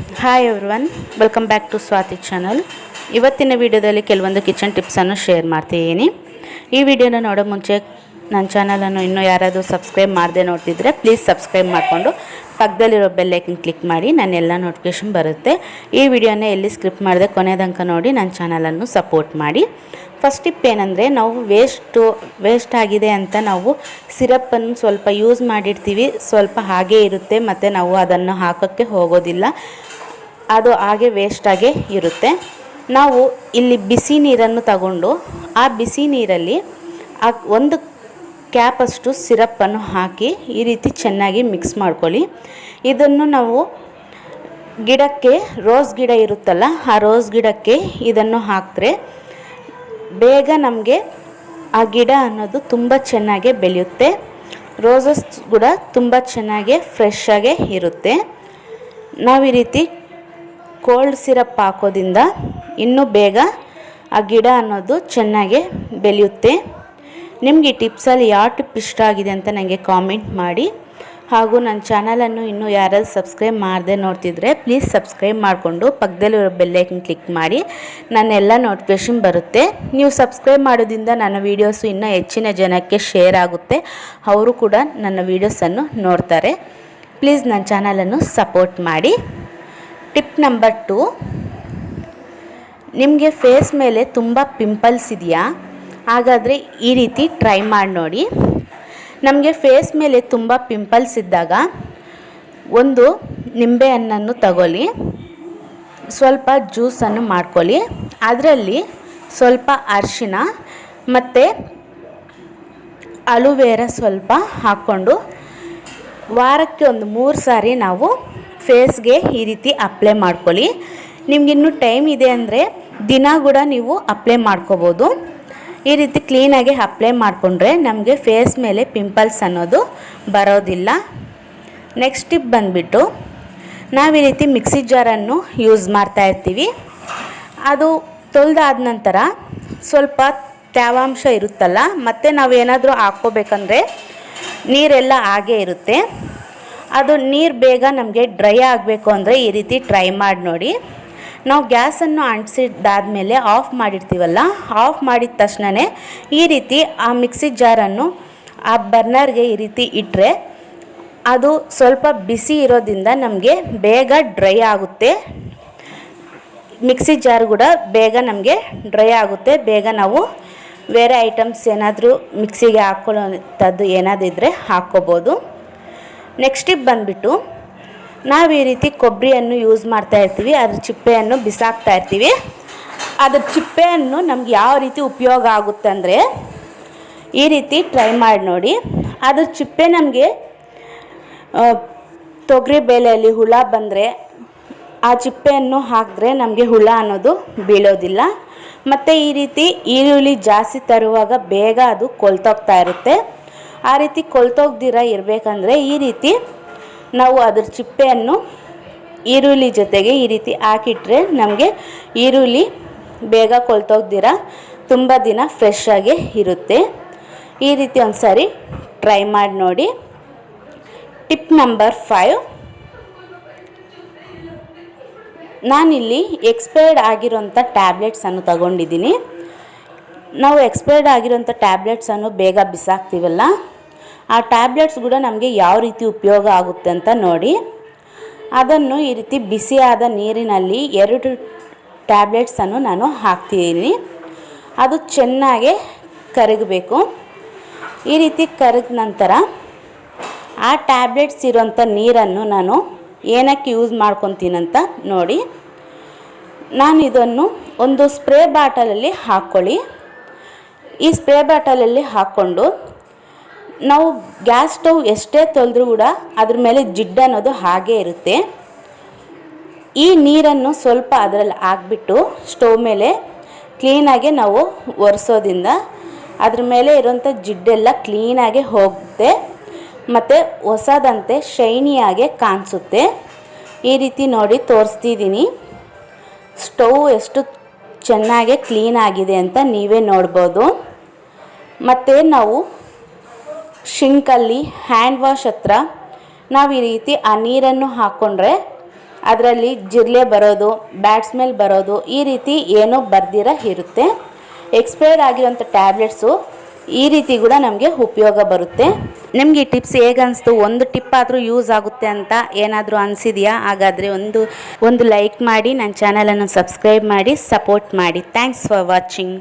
Hi everyone, welcome back to Swathi channel. ಇವತ್ತಿನ ವಿಡಿಯೋದಲ್ಲಿ ಕೆಲವೊಂದು ಕಿಚನ್ ಟಿಪ್ಸನ್ನು ಶೇರ್ ಮಾಡ್ತಿದ್ದೀನಿ. ಈ ವಿಡಿಯೋನ ನೋಡೋ ಮುಂಚೆ ನನ್ನ ಚಾನಲನ್ನು ಇನ್ನೂ ಯಾರಾದರೂ ಸಬ್ಸ್ಕ್ರೈಬ್ ಮಾಡದೆ ನೋಡ್ತಿದ್ರೆ ಪ್ಲೀಸ್ ಸಬ್ಸ್ಕ್ರೈಬ್ ಮಾಡಿಕೊಂಡು ಪಕ್ಕದಲ್ಲಿರೋ ಬೆಲ್ ಐಕನ್ ಕ್ಲಿಕ್ ಮಾಡಿ, ನನ್ನ ಎಲ್ಲ ನೋಟಿಫಿಕೇಷನ್ ಬರುತ್ತೆ. ಈ ವಿಡಿಯೋನ ಎಲ್ಲಿ ಸ್ಕಿಪ್ ಮಾಡದೆ ಕೊನೆ ತನಕ ನೋಡಿ ನನ್ನ ಚಾನಲನ್ನು ಸಪೋರ್ಟ್ ಮಾಡಿ. ಫಸ್ಟ್ ಟಿಪ್ ಏನಂದರೆ, ನಾವು ವೇಸ್ಟ್ ಆಗಿದೆ ಅಂತ ನಾವು ಸಿರಪ್ಪನ್ನು ಸ್ವಲ್ಪ ಯೂಸ್ ಮಾಡಿರ್ತೀವಿ, ಸ್ವಲ್ಪ ಹಾಗೇ ಇರುತ್ತೆ ಮತ್ತು ನಾವು ಅದನ್ನು ಹಾಕೋಕ್ಕೆ ಹೋಗೋದಿಲ್ಲ, ಅದು ಹಾಗೆ ವೇಸ್ಟಾಗೇ ಇರುತ್ತೆ. ನಾವು ಇಲ್ಲಿ ಬಿಸಿ ನೀರನ್ನು ತಗೊಂಡು ಆ ಬಿಸಿ ನೀರಲ್ಲಿ ಒಂದು ಕ್ಯಾಪಷ್ಟು ಸಿರಪ್ಪನ್ನು ಹಾಕಿ ಈ ರೀತಿ ಚೆನ್ನಾಗಿ ಮಿಕ್ಸ್ ಮಾಡ್ಕೊಳ್ಳಿ. ಇದನ್ನು ನಾವು ಗಿಡಕ್ಕೆ, ರೋಸ್ ಗಿಡ ಇರುತ್ತಲ್ಲ, ಆ ರೋಸ್ ಗಿಡಕ್ಕೆ ಇದನ್ನು ಹಾಕಿದ್ರೆ ಬೇಗ ನಮಗೆ ಆ ಗಿಡ ಅನ್ನೋದು ತುಂಬ ಚೆನ್ನಾಗೇ ಬೆಳೆಯುತ್ತೆ. ರೋಸಸ್ ಕೂಡ ತುಂಬ ಚೆನ್ನಾಗೇ ಫ್ರೆಶ್ ಆಗೇ ಇರುತ್ತೆ. ನಾವು ಈ ರೀತಿ ಕೋಲ್ಡ್ ಸಿರಪ್ ಹಾಕೋದ್ರಿಂದ ಇನ್ನೂ ಬೇಗ ಆ ಗಿಡ ಅನ್ನೋದು ಚೆನ್ನಾಗೇ ಬೆಳೆಯುತ್ತೆ. ನಿಮಗೆ ಈ ಟಿಪ್ಸಲ್ಲಿ ಯಾವ ಟಿಪ್ ಇಷ್ಟ ಆಗಿದೆ ಅಂತ ನನಗೆ ಕಾಮೆಂಟ್ ಮಾಡಿ. ಹಾಗೂ ನನ್ನ ಚಾನಲನ್ನು ಇನ್ನೂ ಯಾರಾದರೂ ಸಬ್ಸ್ಕ್ರೈಬ್ ಮಾಡದೆ ನೋಡ್ತಿದ್ರೆ ಪ್ಲೀಸ್ ಸಬ್ಸ್ಕ್ರೈಬ್ ಮಾಡಿಕೊಂಡು ಪಕ್ಕದಲ್ಲಿರೋ ಬೆಲ್ ಐಕನ್ ಕ್ಲಿಕ್ ಮಾಡಿ, ನನ್ನೆಲ್ಲ ನೋಟಿಫಿಕೇಷನ್ ಬರುತ್ತೆ. ನೀವು ಸಬ್ಸ್ಕ್ರೈಬ್ ಮಾಡೋದ್ರಿಂದ ನನ್ನ ವೀಡಿಯೋಸು ಇನ್ನೂ ಹೆಚ್ಚಿನ ಜನಕ್ಕೆ ಶೇರ್ ಆಗುತ್ತೆ, ಅವರು ಕೂಡ ನನ್ನ ವೀಡಿಯೋಸನ್ನು ನೋಡ್ತಾರೆ. ಪ್ಲೀಸ್ ನನ್ನ ಚಾನಲನ್ನು ಸಪೋರ್ಟ್ ಮಾಡಿ. ಟಿಪ್ ನಂಬರ್ 2, ನಿಮಗೆ ಫೇಸ್ ಮೇಲೆ ತುಂಬ ಪಿಂಪಲ್ಸ್ ಇದೆಯಾ? ಹಾಗಾದರೆ ಈ ರೀತಿ ಟ್ರೈ ಮಾಡಿ ನೋಡಿ. ನಮಗೆ ಫೇಸ್ ಮೇಲೆ ತುಂಬ ಪಿಂಪಲ್ಸ್ ಇದ್ದಾಗ ಒಂದು ನಿಂಬೆ ಹಣ್ಣನ್ನು ತಗೊಳ್ಳಿ, ಸ್ವಲ್ಪ ಜ್ಯೂಸನ್ನು ಮಾಡ್ಕೊಳ್ಳಿ, ಅದರಲ್ಲಿ ಸ್ವಲ್ಪ ಅರಿಶಿನ ಮತ್ತು ಅಲೋವೆರಾ ಸ್ವಲ್ಪ ಹಾಕ್ಕೊಂಡು ವಾರಕ್ಕೆ ಒಂದು 3 ಸಾರಿ ನಾವು ಫೇಸ್ಗೆ ಈ ರೀತಿ ಅಪ್ಲೈ ಮಾಡ್ಕೊಳ್ಳಿ. ನಿಮಗಿನ್ನೂ ಟೈಮ್ ಇದೆ ಅಂದರೆ ದಿನ ಕೂಡ ನೀವು ಅಪ್ಲೈ ಮಾಡ್ಕೋಬೋದು. ಈ ರೀತಿ ಕ್ಲೀನಾಗಿ ಅಪ್ಲೈ ಮಾಡಿಕೊಂಡ್ರೆ ನಮಗೆ ಫೇಸ್ ಮೇಲೆ ಪಿಂಪಲ್ಸ್ ಅನ್ನೋದು ಬರೋದಿಲ್ಲ. ನೆಕ್ಸ್ಟ್ ಟಿಪ್ ಬಂದುಬಿಟ್ಟು, ನಾವು ಈ ರೀತಿ ಮಿಕ್ಸಿ ಜಾರನ್ನು ಯೂಸ್ ಮಾಡ್ತಾ ಇರ್ತೀವಿ. ಅದು ತೊಳೆದಾದ ನಂತರ ಸ್ವಲ್ಪ ತೇವಾಂಶ ಇರುತ್ತಲ್ಲ, ಮತ್ತು ನಾವೇನಾದರೂ ಹಾಕ್ಕೋಬೇಕಂದ್ರೆ ನೀರೆಲ್ಲ ಹಾಗೇ ಇರುತ್ತೆ. ಅದು ನೀರು ಬೇಗ ನಮಗೆ ಡ್ರೈ ಆಗಬೇಕು ಅಂದರೆ ಈ ರೀತಿ ಟ್ರೈ ಮಾಡಿ ನೋಡಿ. ನಾವು ಗ್ಯಾಸನ್ನು ಅಂಟಿಸಿದ್ದಾದಮೇಲೆ ಆಫ್ ಮಾಡಿರ್ತೀವಲ್ಲ, ಆಫ್ ಮಾಡಿದ ತಕ್ಷಣವೇ ಈ ರೀತಿ ಆ ಮಿಕ್ಸಿ ಜಾರನ್ನು ಆ ಬರ್ನರ್ಗೆ ಈ ರೀತಿ ಇಟ್ಟರೆ ಅದು ಸ್ವಲ್ಪ ಬಿಸಿ ಇರೋದ್ರಿಂದ ನಮಗೆ ಬೇಗ ಡ್ರೈ ಆಗುತ್ತೆ. ಮಿಕ್ಸಿ ಜಾರ್ ಕೂಡ ಬೇಗ ನಮಗೆ ಡ್ರೈ ಆಗುತ್ತೆ. ಬೇಗ ನಾವು ಬೇರೆ ಐಟಮ್ಸ್ ಏನಾದರೂ ಮಿಕ್ಸಿಗೆ ಹಾಕ್ಕೊಳ್ಳೋಂಥದ್ದು ಏನಾದರೂ ಇದ್ದರೆ ಹಾಕ್ಕೋಬೋದು. ನೆಕ್ಸ್ಟ್ ಟಿಪ್ ಬಂದುಬಿಟ್ಟು, ನಾವು ಈ ರೀತಿ ಕೊಬ್ಬರಿಯನ್ನು ಯೂಸ್ ಮಾಡ್ತಾ ಇರ್ತೀವಿ, ಅದ್ರ ಚಿಪ್ಪೆಯನ್ನು ಬಿಸಾಕ್ತಾ ಇರ್ತೀವಿ. ಅದ್ರ ಚಿಪ್ಪೆಯನ್ನು ನಮ್ಗೆ ಯಾವ ರೀತಿ ಉಪಯೋಗ ಆಗುತ್ತೆ ಅಂದರೆ ಈ ರೀತಿ ಟ್ರೈ ಮಾಡಿ ನೋಡಿ. ಅದ್ರ ಚಿಪ್ಪೆ ನಮಗೆ ತೊಗರಿ ಬೇಳೆಯಲ್ಲಿ ಹುಳ ಬಂದರೆ ಆ ಚಿಪ್ಪೆಯನ್ನು ಹಾಕಿದ್ರೆ ನಮಗೆ ಹುಳ ಅನ್ನೋದು ಬೀಳೋದಿಲ್ಲ. ಮತ್ತು ಈ ರೀತಿ ಈರುಳ್ಳಿ ಜಾಸ್ತಿ ತರುವಾಗ ಬೇಗ ಅದು ಕೊಳ್ತೋಗ್ತಾ ಇರುತ್ತೆ. ಆ ರೀತಿ ಕೊಳ್ತೋಗ್ದಿರ ಇರಬೇಕಂದ್ರೆ ಈ ರೀತಿ ನಾವು ಅದ್ರ ಚಿಪ್ಪೆಯನ್ನು ಈರುಳ್ಳಿ ಜೊತೆಗೆ ಈ ರೀತಿ ಹಾಕಿಟ್ರೆ ನಮಗೆ ಈರುಳ್ಳಿ ಬೇಗ ಕೊಳ್ತೋಗ್ದಿರ ತುಂಬ ದಿನ ಫ್ರೆಶ್ ಆಗಿ ಇರುತ್ತೆ. ಈ ರೀತಿ ಒಂದು ಸಾರಿ ಟ್ರೈ ಮಾಡಿ ನೋಡಿ. ಟಿಪ್ ನಂಬರ್ 5, ನಾನಿಲ್ಲಿ ಎಕ್ಸ್ಪೈರ್ಡ್ ಆಗಿರೋಂಥ ಟ್ಯಾಬ್ಲೆಟ್ಸನ್ನು ತಗೊಂಡಿದ್ದೀನಿ. ನಾವು ಎಕ್ಸ್ಪೈರ್ಡ್ ಆಗಿರೋಂಥ ಟ್ಯಾಬ್ಲೆಟ್ಸನ್ನು ಬೇಗ ಬಿಸಾಕ್ತೀವಲ್ಲ, ಆ ಟ್ಯಾಬ್ಲೆಟ್ಸ್ ಕೂಡ ನಮಗೆ ಯಾವ ರೀತಿ ಉಪಯೋಗ ಆಗುತ್ತೆ ಅಂತ ನೋಡಿ. ಅದನ್ನು ಈ ರೀತಿ ಬಿಸಿಯಾದ ನೀರಿನಲ್ಲಿ 2 ಟ್ಯಾಬ್ಲೆಟ್ಸನ್ನು ನಾನು ಹಾಕ್ತಿದ್ದೀನಿ. ಅದು ಚೆನ್ನಾಗಿ ಕರಗಬೇಕು. ಈ ರೀತಿ ಕರಗಿದ ನಂತರ ಆ ಟ್ಯಾಬ್ಲೆಟ್ಸ್ ಇರೋಂಥ ನೀರನ್ನು ನಾನು ಏನಕ್ಕೆ ಯೂಸ್ ಮಾಡ್ಕೊತೀನಂತ ನೋಡಿ. ನಾನು ಇದನ್ನು ಒಂದು ಸ್ಪ್ರೇ ಬಾಟಲಲ್ಲಿ ಹಾಕ್ಕೊಳ್ಳಿ. ಈ ಸ್ಪ್ರೇ ಬಾಟಲಲ್ಲಿ ಹಾಕ್ಕೊಂಡು ನಾವು ಗ್ಯಾಸ್ ಸ್ಟವ್ ಎಷ್ಟೇ ತೊಳೆದ್ರೂ ಕೂಡ ಅದ್ರ ಮೇಲೆ ಜಿಡ್ಡು ಅನ್ನೋದು ಹಾಗೇ ಇರುತ್ತೆ. ಈ ನೀರನ್ನು ಸ್ವಲ್ಪ ಅದರಲ್ಲಿ ಹಾಕ್ಬಿಟ್ಟು ಸ್ಟವ್ ಮೇಲೆ ಕ್ಲೀನಾಗಿ ನಾವು ಒರೆಸೋದ್ರಿಂದ ಅದ್ರ ಮೇಲೆ ಇರೋಂಥ ಜಿಡ್ಡೆಲ್ಲ ಕ್ಲೀನಾಗಿ ಹೋಗುತ್ತೆ ಮತ್ತು ಹೊಸದಂತೆ ಶೈನಿಯಾಗೆ ಕಾಣಿಸುತ್ತೆ. ಈ ರೀತಿ ನೋಡಿ ತೋರಿಸ್ತಿದ್ದೀನಿ. ಸ್ಟವ್ ಎಷ್ಟು ಚೆನ್ನಾಗಿ ಕ್ಲೀನಾಗಿದೆ ಅಂತ ನೀವೇ ನೋಡ್ಬೋದು. ಮತ್ತು ನಾವು ಶಿಂಕಲ್ಲಿ ಹ್ಯಾಂಡ್ ವಾಶ್ ಹತ್ರ ನಾವು ಈ ರೀತಿ ಆ ನೀರನ್ನು ಹಾಕ್ಕೊಂಡ್ರೆ ಅದರಲ್ಲಿ ಜಿರಳೆ ಬರೋದು, ಬ್ಯಾಡ್ ಸ್ಮೆಲ್ ಬರೋದು ಈ ರೀತಿ ಏನೋ ಬರ್ದಿರ ಇರುತ್ತೆ. ಎಕ್ಸ್ಪೈರ್ ಆಗಿರೋಂಥ ಟ್ಯಾಬ್ಲೆಟ್ಸು ಈ ರೀತಿ ಕೂಡ ನಮಗೆ ಉಪಯೋಗ ಬರುತ್ತೆ. ನಿಮಗೆ ಈ ಟಿಪ್ಸ್ ಹೇಗೆ ಅನಿಸ್ತು? ಒಂದು ಟಿಪ್ ಆದರೂ ಯೂಸ್ ಆಗುತ್ತೆ ಅಂತ ಏನಾದರೂ ಅನಿಸಿದೆಯಾ? ಹಾಗಾದರೆ ಒಂದು ಲೈಕ್ ಮಾಡಿ, ನನ್ನ ಚಾನಲನ್ನು ಸಬ್ಸ್ಕ್ರೈಬ್ ಮಾಡಿ, ಸಪೋರ್ಟ್ ಮಾಡಿ. Thanks for watching.